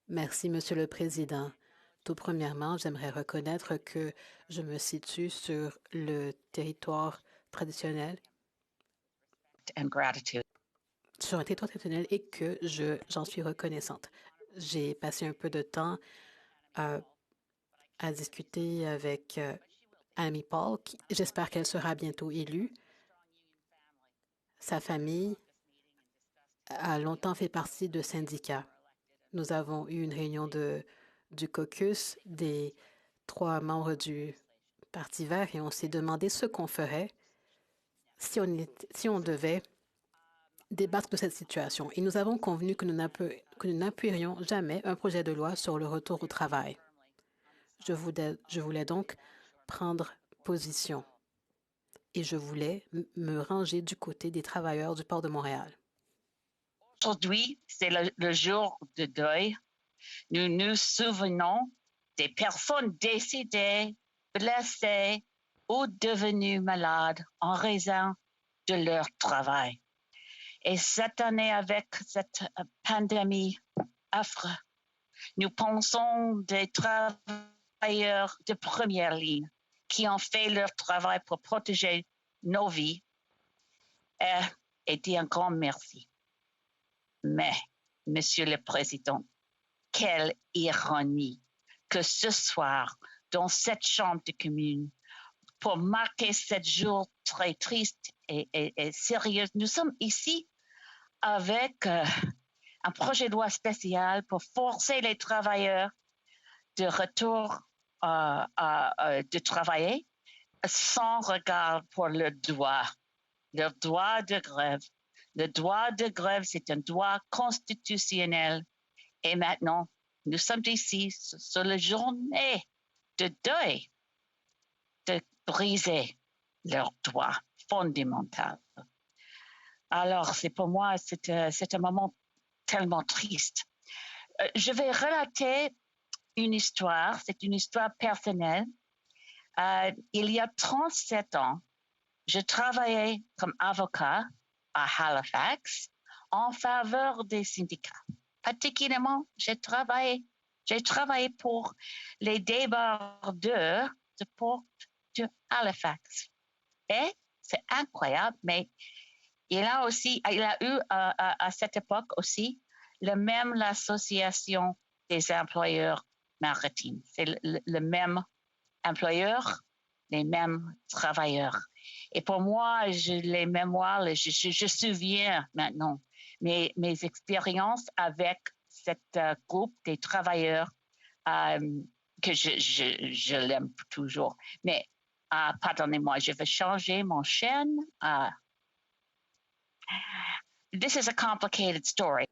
Merci, Monsieur le Président. Tout premièrement, j'aimerais reconnaître que je me situe sur le territoire traditionnel, sur un territoire traditionnel et que j'en suis reconnaissante. J'ai passé un peu de temps à, à discuter avec Amy Paul. J'espère qu'elle sera bientôt élue. Sa famille a longtemps fait partie de syndicats. Nous avons eu une réunion du caucus des 3 membres du Parti vert et on s'est demandé ce qu'on ferait si on devait débattre de cette situation. Et nous avons convenu que nous n'appuierions jamais un projet de loi sur le retour au travail. Je voulais donc prendre position et je voulais me ranger du côté des travailleurs du port de Montréal. Aujourd'hui, c'est le jour de deuil. Nous nous souvenons des personnes décédées, blessées ou devenues malades en raison de leur travail. Et cette année, avec cette pandémie affreuse, nous pensons des travailleurs de première ligne qui ont fait leur travail pour protéger nos vies et dire un grand merci. Mais, Monsieur le Président, quelle ironie que ce soir, dans cette chambre de commune, pour marquer ce jour très triste et sérieux, nous sommes ici avec un projet de loi spécial pour forcer les travailleurs de retour de travailler sans regard pour leur droit de grève. Le droit de grève, c'est un droit constitutionnel. Et maintenant, nous sommes ici sur la journée de deuil de briser leurs droits fondamentaux. Alors, pour moi, c'est un moment tellement triste. Je vais relater une histoire, c'est une histoire personnelle. Il y a 37 ans, je travaillais comme avocat à Halifax en faveur des syndicats. Particulièrement, j'ai travaillé pour les débardeurs de porte de Halifax. Et c'est incroyable, mais il a eu à cette époque aussi l'association des employeurs maritimes. C'est le même employeur, les mêmes travailleurs. Et pour moi, les mémoires, je souviens maintenant mes expériences avec cet groupe des travailleurs que je l'aime toujours. Mais pardonnez-moi, je vais changer mon chaîne. This is a complicated story.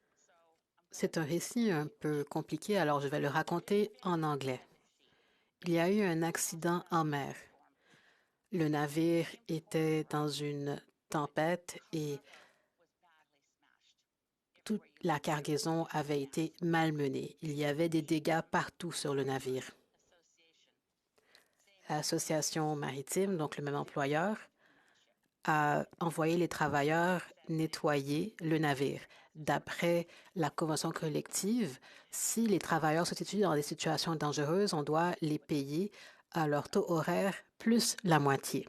C'est un récit un peu compliqué, alors je vais le raconter en anglais. Il y a eu un accident en mer. Le navire était dans une tempête et toute la cargaison avait été malmenée. Il y avait des dégâts partout sur le navire. L'Association maritime, donc le même employeur, a envoyé les travailleurs nettoyer le navire. D'après la convention collective, si les travailleurs se situent dans des situations dangereuses, on doit les payer à leur taux horaire plus la moitié.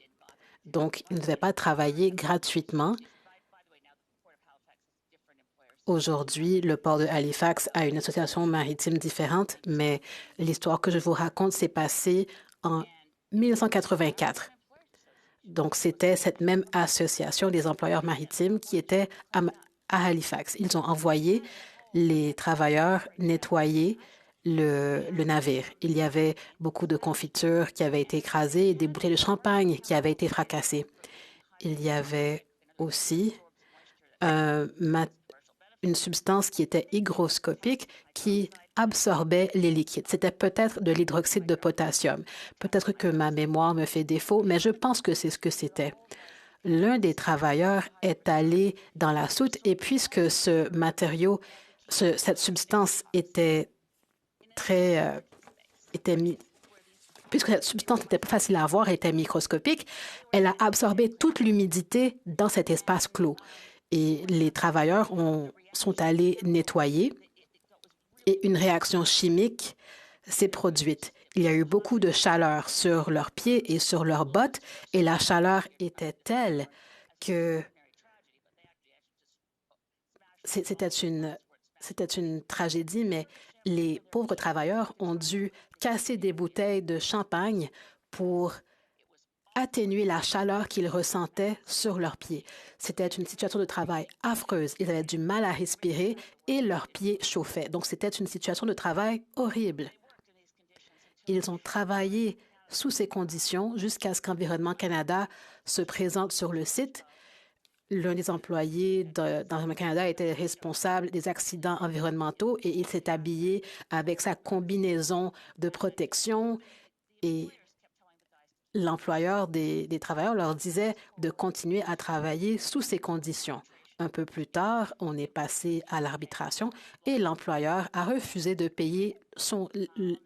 Donc, ils ne devaient pas travailler gratuitement. Aujourd'hui, le port de Halifax a une association maritime différente, mais l'histoire que je vous raconte s'est passée en 1984. Donc, c'était cette même association des employeurs maritimes qui était à Halifax. Ils ont envoyé les travailleurs nettoyer le navire. Il y avait beaucoup de confitures qui avaient été écrasées et des bouteilles de champagne qui avaient été fracassées. Il y avait aussi une substance qui était hygroscopique qui absorbait les liquides. C'était peut-être de l'hydroxyde de potassium. Peut-être que ma mémoire me fait défaut, mais je pense que c'est ce que c'était. L'un des travailleurs est allé dans la soute et puisque ce matériau, cette substance était puisque cette substance n'était pas facile à voir, était microscopique, elle a absorbé toute l'humidité dans cet espace clos. Et les travailleurs sont allés nettoyer et une réaction chimique s'est produite. Il y a eu beaucoup de chaleur sur leurs pieds et sur leurs bottes, et la chaleur était telle que c'était une tragédie, mais les pauvres travailleurs ont dû casser des bouteilles de champagne pour atténuer la chaleur qu'ils ressentaient sur leurs pieds. C'était une situation de travail affreuse. Ils avaient du mal à respirer et leurs pieds chauffaient. Donc, c'était une situation de travail horrible. Ils ont travaillé sous ces conditions jusqu'à ce qu'Environnement Canada se présente sur le site. L'un des employés d'Environnement Canada était responsable des accidents environnementaux et il s'est habillé avec sa combinaison de protection et l'employeur des travailleurs leur disait de continuer à travailler sous ces conditions. Un peu plus tard, on est passé à l'arbitration et l'employeur a refusé de payer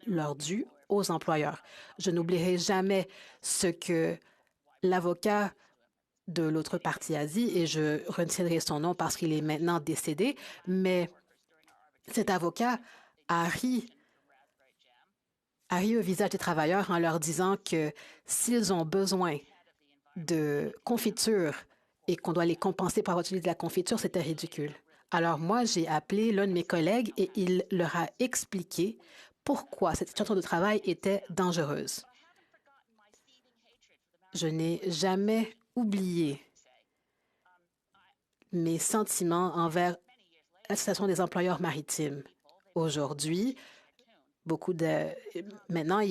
leur dû aux employeurs. Je n'oublierai jamais ce que l'avocat de l'autre partie a dit et je retiendrai son nom parce qu'il est maintenant décédé, mais cet avocat a ri au visage des travailleurs en leur disant que s'ils ont besoin de confiture et qu'on doit les compenser pour avoir utilisé de la confiture, c'était ridicule. Alors moi, j'ai appelé l'un de mes collègues et il leur a expliqué pourquoi cette situation de travail était dangereuse. Je n'ai jamais oublié mes sentiments envers l'Association des employeurs maritimes. Aujourd'hui, maintenant,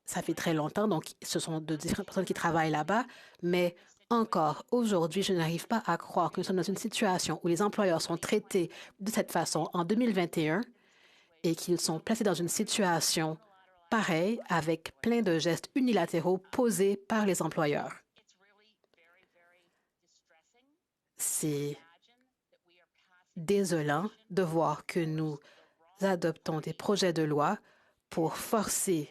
ça fait très longtemps, donc ce sont de différentes personnes qui travaillent là-bas, mais encore aujourd'hui, je n'arrive pas à croire que nous sommes dans une situation où les employeurs sont traités de cette façon en 2021 et qu'ils sont placés dans une situation pareille avec plein de gestes unilatéraux posés par les employeurs. C'est désolant de voir que nous adoptons des projets de loi pour forcer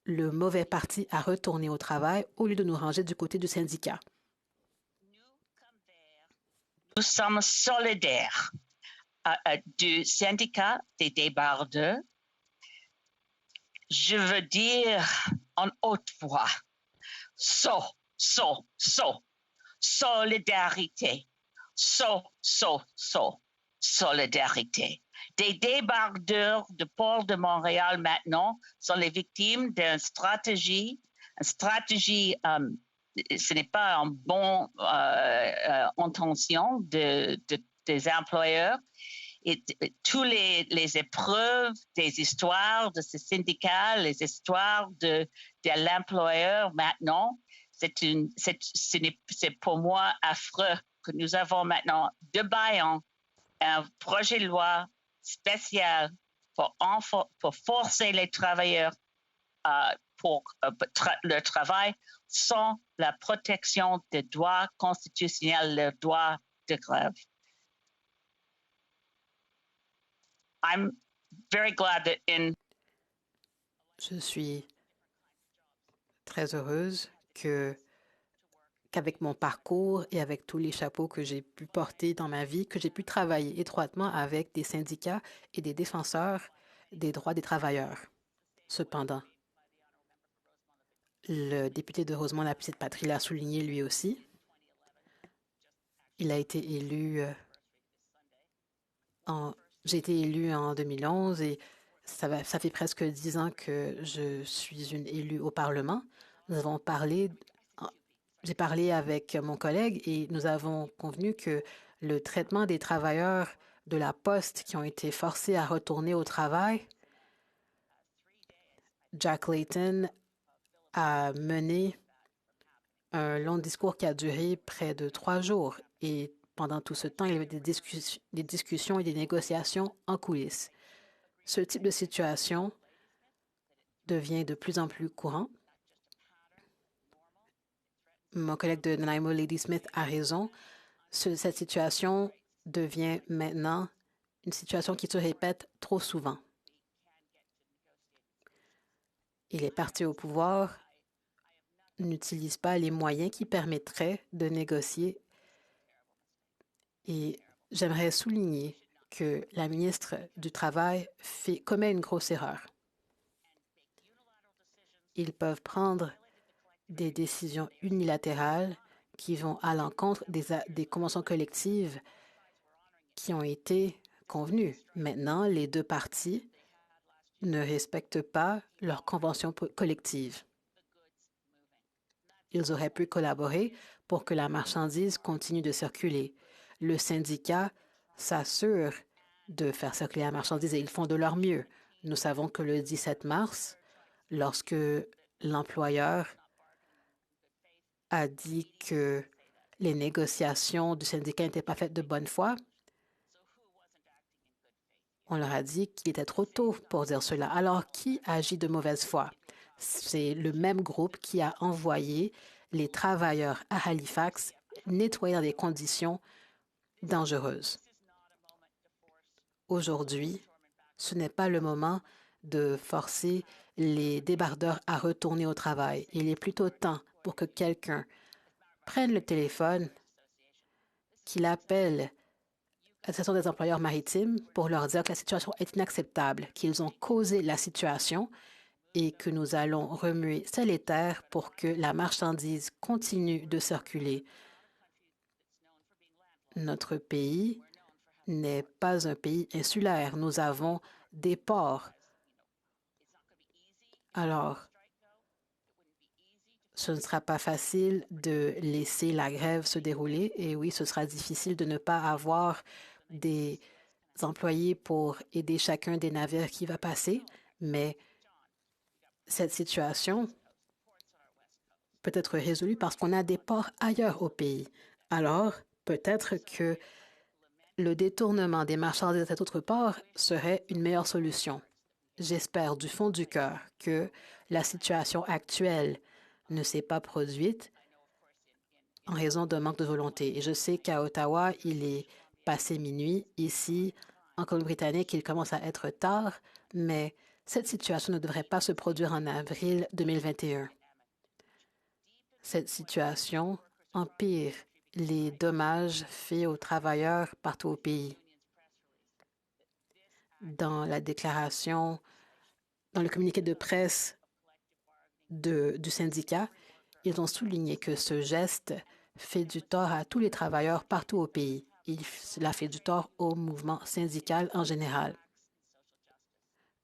le mauvais parti à retourner au travail au lieu de nous ranger du côté du syndicat. Nous sommes solidaires du syndicat des débardeurs. Je veux dire en haute voix, solidarité, solidarité. Des débardeurs de Port de Montréal maintenant sont les victimes d'une stratégie, ce n'est pas en bonne intention des employeurs. Et toutes les épreuves des histoires de ce syndicat, les histoires de l'employeur maintenant, c'est pour moi affreux que nous avons maintenant débattant un projet de loi spécial pour forcer les travailleurs pour le travail sans la protection des droits constitutionnels, leurs droits de grève. I'm very glad that Je suis très heureuse qu'avec mon parcours et avec tous les chapeaux que j'ai pu porter dans ma vie, que j'ai pu travailler étroitement avec des syndicats et des défenseurs des droits des travailleurs. Cependant, le député de Rosemont-la-Petite-Patrie l'a souligné lui aussi. Il a été élu j'ai été élue en 2011 et ça fait presque 10 ans que je suis une élue au Parlement. J'ai parlé avec mon collègue et nous avons convenu que le traitement des travailleurs de la Poste qui ont été forcés à retourner au travail, Jack Layton a mené un long discours qui a duré près de 3 jours et pendant tout ce temps, il y avait des discussions et des négociations en coulisses. Ce type de situation devient de plus en plus courant. Mon collègue de Nanaimo, Lady Smith, a raison. Cette situation devient maintenant une situation qui se répète trop souvent. Et les partis au pouvoir n'utilisent pas les moyens qui permettraient de négocier. Et j'aimerais souligner que la ministre du Travail commet une grosse erreur. Ils peuvent prendre des décisions unilatérales qui vont à l'encontre des conventions collectives qui ont été convenues. Maintenant, les deux parties ne respectent pas leurs conventions collectives. Ils auraient pu collaborer pour que la marchandise continue de circuler. Le syndicat s'assure de faire circuler la marchandise et ils font de leur mieux. Nous savons que le 17 mars, lorsque l'employeur a dit que les négociations du syndicat n'étaient pas faites de bonne foi, on leur a dit qu'il était trop tôt pour dire cela. Alors, qui agit de mauvaise foi? C'est le même groupe qui a envoyé les travailleurs à Halifax nettoyer dans des conditions dangereuses. Aujourd'hui, ce n'est pas le moment de forcer les débardeurs à retourner au travail. Il est plutôt temps pour que quelqu'un prenne le téléphone, qu'il appelle l'Association des employeurs maritimes pour leur dire que la situation est inacceptable, qu'ils ont causé la situation et que nous allons remuer ciel et terre pour que la marchandise continue de circuler. Notre pays n'est pas un pays insulaire. Nous avons des ports. Alors, ce ne sera pas facile de laisser la grève se dérouler et oui, ce sera difficile de ne pas avoir des employés pour aider chacun des navires qui va passer, mais cette situation peut être résolue parce qu'on a des ports ailleurs au pays. Alors, peut-être que le détournement des marchandises à cet autre port serait une meilleure solution. J'espère du fond du cœur que la situation actuelle ne s'est pas produite en raison d'un manque de volonté. Et je sais qu'à Ottawa, il est passé minuit. Ici, en Colombie-Britannique, il commence à être tard, mais cette situation ne devrait pas se produire en avril 2021. Cette situation empire les dommages faits aux travailleurs partout au pays. Dans la déclaration, dans le communiqué de presse du syndicat, ils ont souligné que ce geste fait du tort à tous les travailleurs partout au pays. Cela fait du tort au mouvement syndical en général.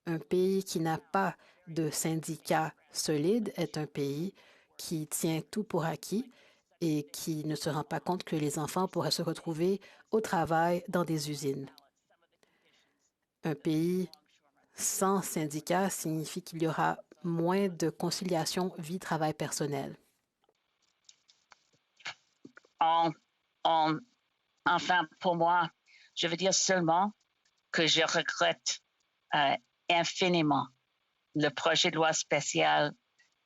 Un pays qui n'a pas de syndicat solide est un pays qui tient tout pour acquis et qui ne se rend pas compte que les enfants pourraient se retrouver au travail dans des usines. Un pays sans syndicat signifie qu'il y aura moins de conciliation vie-travail personnel. Enfin, pour moi, je veux dire seulement que je regrette infiniment le projet de loi spécial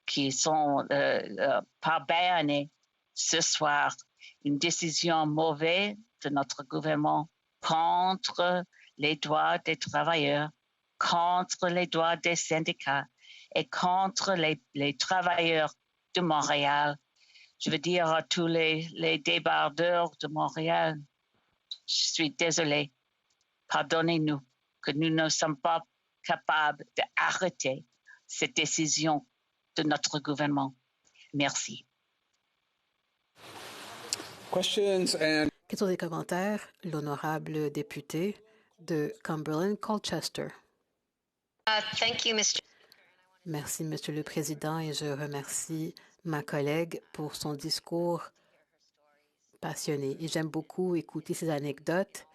qui sont par baïonnés ce soir. Une décision mauvaise de notre gouvernement contre les droits des travailleurs, contre les droits des syndicats et contre les travailleurs de Montréal. Je veux dire à tous les débardeurs de Montréal, je suis désolée, pardonnez-nous que nous ne sommes pas capables d'arrêter cette décision de notre gouvernement. Merci. Questions et commentaires, l'honorable député de Cumberland-Colchester. Thank you, Mr. Merci, Monsieur le Président, et je remercie ma collègue pour son discours passionné. Et j'aime beaucoup écouter ses anecdotes.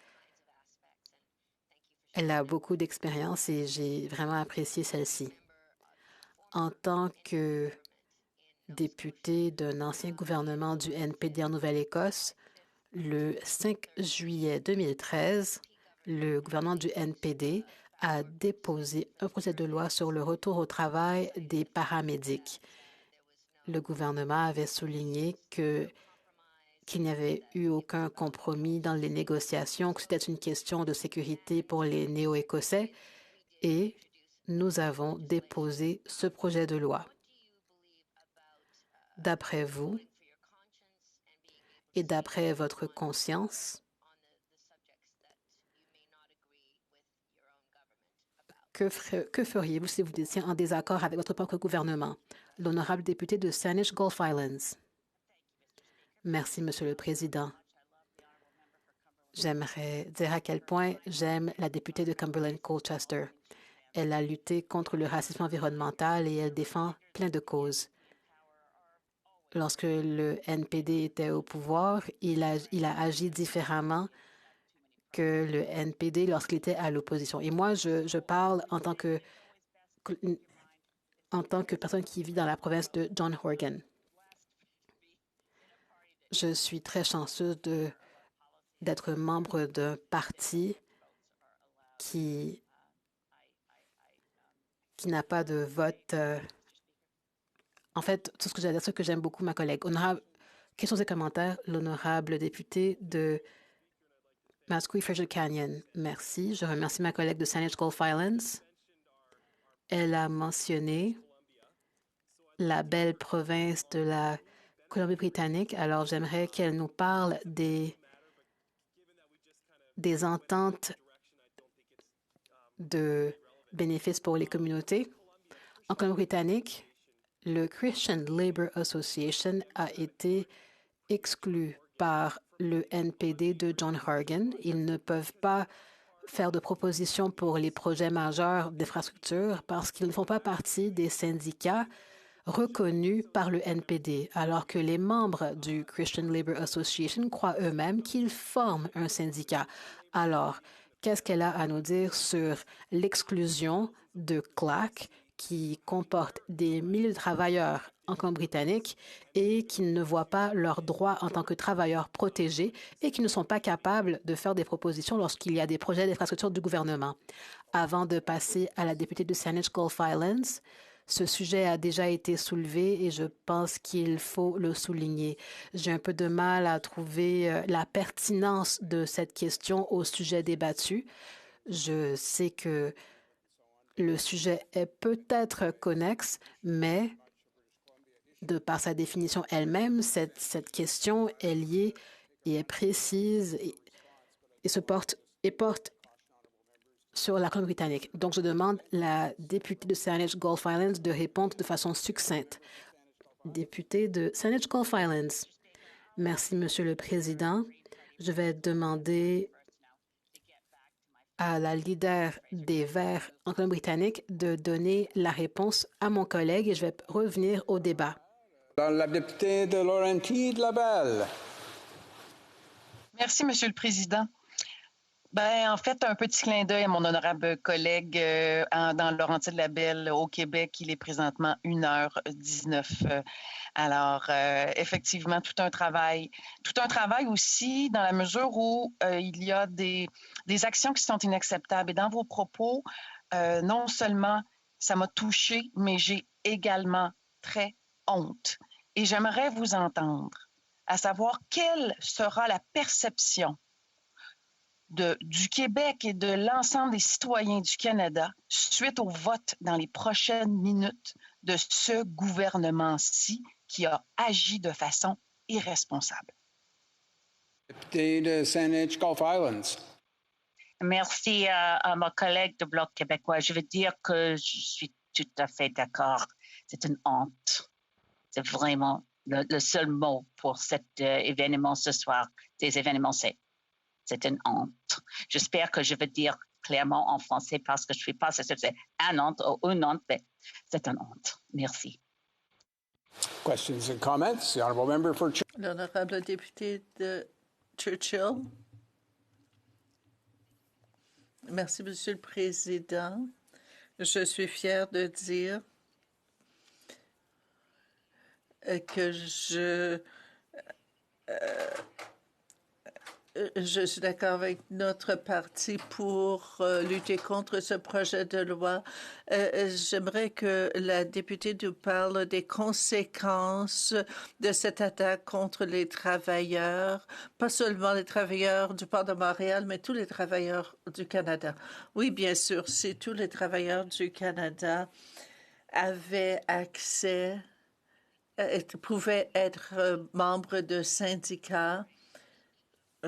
Elle a beaucoup d'expérience et j'ai vraiment apprécié celle-ci. En tant que député d'un ancien gouvernement du NPD en Nouvelle-Écosse, le 5 juillet 2013, le gouvernement du NPD a déposé un projet de loi sur le retour au travail des paramédics. Le gouvernement avait souligné qu'il n'y avait eu aucun compromis dans les négociations, que c'était une question de sécurité pour les Néo-Écossais et nous avons déposé ce projet de loi. D'après vous et d'après votre conscience, Que feriez-vous si vous étiez en désaccord avec votre propre gouvernement? L'honorable député de Saanich Gulf Islands. Merci, Monsieur le Président. J'aimerais dire à quel point j'aime la députée de Cumberland-Colchester. Elle a lutté contre le racisme environnemental et elle défend plein de causes. Lorsque le NPD était au pouvoir, il a agi différemment que le NPD lorsqu'il était à l'opposition. Et moi, je parle en tant que personne qui vit dans la province de John Horgan. Je suis très chanceuse d'être membre d'un parti qui n'a pas de vote. En fait, tout ce que j'allais dire, c'est que j'aime beaucoup ma collègue. Honorable, questions et commentaires, l'honorable député de Mascouy-Fraser Canyon. Merci. Je remercie ma collègue de Saanich Gulf Islands. Elle a mentionné la belle province de la Colombie-Britannique. Alors, j'aimerais qu'elle nous parle des ententes de bénéfices pour les communautés. En Colombie-Britannique, le Christian Labour Association a été exclu par le NPD de John Horgan. Ils ne peuvent pas faire de propositions pour les projets majeurs d'infrastructure parce qu'ils ne font pas partie des syndicats reconnus par le NPD, alors que les membres du Christian Labour Association croient eux-mêmes qu'ils forment un syndicat. Alors, qu'est-ce qu'elle a à nous dire sur l'exclusion de CLAC qui comporte des milliers de travailleurs en Colombie-Britannique et qui ne voient pas leurs droits en tant que travailleurs protégés et qui ne sont pas capables de faire des propositions lorsqu'il y a des projets d'infrastructure du gouvernement. Avant de passer à la députée de Saanich Gulf Islands, ce sujet a déjà été soulevé et je pense qu'il faut le souligner. J'ai un peu de mal à trouver la pertinence de cette question au sujet débattu. Je sais que le sujet est peut-être connexe, mais de par sa définition elle-même, cette question est liée et est précise et porte sur la Colombie-Britannique. Donc, je demande à la députée de Saanich Gulf Islands de répondre de façon succincte. Députée de Saanich Gulf Islands. Merci, Monsieur le Président. Je vais demander à la leader des Verts en Colombie-Britannique de donner la réponse à mon collègue et je vais revenir au débat. La députée de Laurentides-Labelle. Merci, Monsieur le Président. En fait, un petit clin d'œil à mon honorable collègue dans Laurentides-Labelle au Québec. Il est présentement 1h19. Alors, effectivement, tout un travail aussi dans la mesure où il y a des actions qui sont inacceptables. Et dans vos propos, non seulement ça m'a touchée, mais j'ai également très honte. Et j'aimerais vous entendre, à savoir quelle sera la perception du Québec et de l'ensemble des citoyens du Canada suite au vote dans les prochaines minutes de ce gouvernement-ci qui a agi de façon irresponsable. Député de Saanich Gulf Islands. Merci à ma collègue de Bloc québécois. Je veux dire que je suis tout à fait d'accord. C'est une honte. C'est vraiment le seul mot pour cet événement ce soir. Ces événements, c'est une honte. J'espère que je vais dire clairement en français parce que je ne suis pas sûre que c'est un honte ou une honte, mais c'est une honte. Merci. Questions and comments? The honourable member for L'honorable député de Churchill. Merci, Monsieur le Président. Je suis fière de dire que je suis d'accord avec notre parti pour lutter contre ce projet de loi. J'aimerais que la députée nous parle des conséquences de cette attaque contre les travailleurs, pas seulement les travailleurs du port de Montréal, mais tous les travailleurs du Canada. Oui, bien sûr, si tous les travailleurs du Canada avaient accès, pouvaient être membres de syndicats,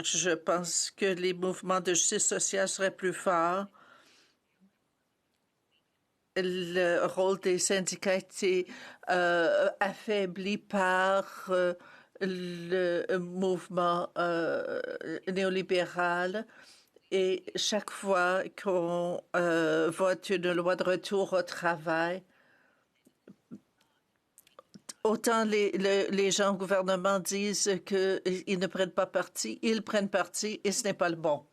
je pense que les mouvements de justice sociale seraient plus forts. le rôle des syndicats a été affaibli par le mouvement néolibéral. Et chaque fois qu'on vote une loi de retour au travail, autant les gens au gouvernement disent qu'ils ne prennent pas parti, ils prennent parti et ce n'est pas le bon.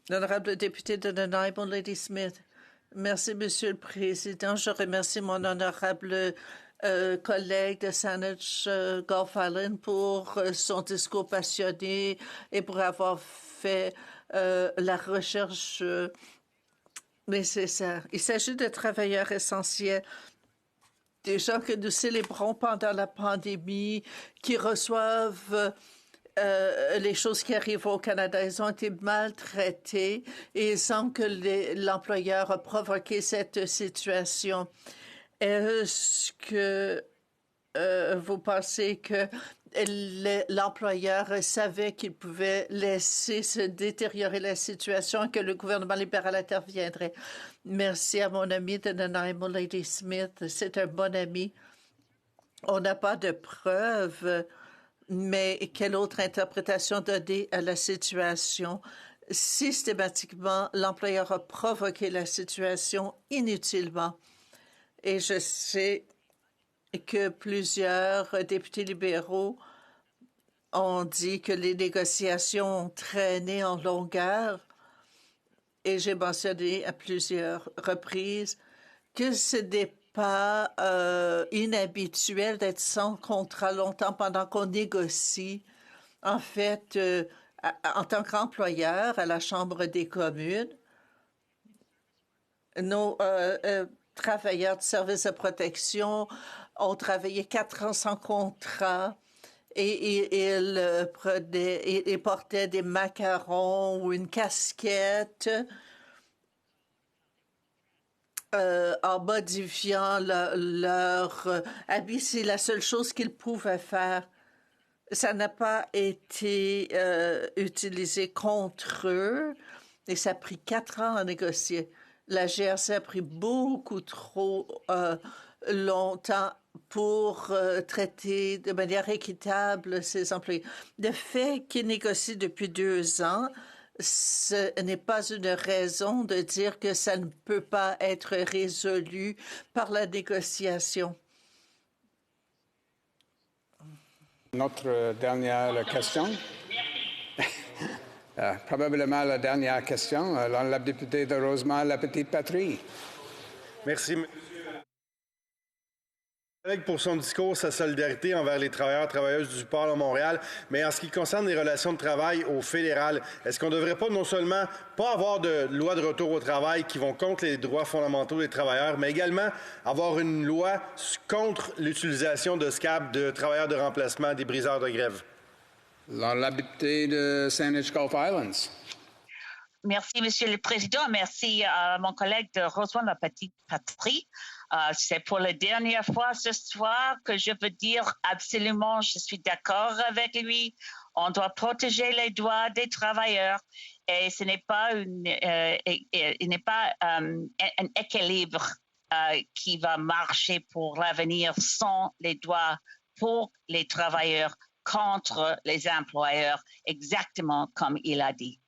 L'honorable député de Nanaimo, Lady Smith. Merci, Monsieur le Président. Je remercie mon honorable collègue de Saanich Gulf Island pour son discours passionné et pour avoir fait la recherche nécessaire. Il s'agit de travailleurs essentiels, des gens que nous célébrons pendant la pandémie, qui reçoivent les choses qui arrivent au Canada. Ils ont été maltraités et il semble que l'employeur a provoqué cette situation. Est-ce que vous pensez que l'employeur savait qu'il pouvait laisser se détériorer la situation et que le gouvernement libéral interviendrait? Merci à mon ami de Nanaimo, Lady Smith. C'est un bon ami. On n'a pas de preuves, mais quelle autre interprétation donner à la situation? Systématiquement, l'employeur a provoqué la situation inutilement. Et je sais que plusieurs députés libéraux ont dit que les négociations ont traîné en longueur. Et j'ai mentionné à plusieurs reprises que ce n'est pas inhabituel d'être sans contrat longtemps pendant qu'on négocie. En fait, en tant qu'employeur à la Chambre des communes, nos travailleurs de services de protection ont travaillé 4 ans sans contrat et ils portaient des macarons ou une casquette en modifiant leur habit. C'est la seule chose qu'ils pouvaient faire. Ça n'a pas été utilisé contre eux et ça a pris 4 ans à négocier. La GRC a pris beaucoup trop longtemps pour traiter de manière équitable ces employés. Le fait qu'ils négocient depuis 2 ans, ce n'est pas une raison de dire que ça ne peut pas être résolu par la négociation. Notre dernière question. Probablement la dernière question. La députée de Rosemont, la Petite Patrie. Merci, pour son discours, sa solidarité envers les travailleurs et travailleuses du port à Montréal. Mais en ce qui concerne les relations de travail au fédéral, est-ce qu'on ne devrait pas non seulement pas avoir de loi de retour au travail qui vont contre les droits fondamentaux des travailleurs, mais également avoir une loi contre l'utilisation de SCAB, de travailleurs de remplacement, des briseurs de grève? La députée de Saanich Gulf Islands. Merci, Monsieur le Président. Merci à mon collègue de Rosemont, la Petite Patrie. C'est pour la dernière fois ce soir que je veux dire absolument, je suis d'accord avec lui. On doit protéger les droits des travailleurs et ce n'est pas un équilibre qui va marcher pour l'avenir sans les droits pour les travailleurs contre les employeurs, exactement comme il a dit.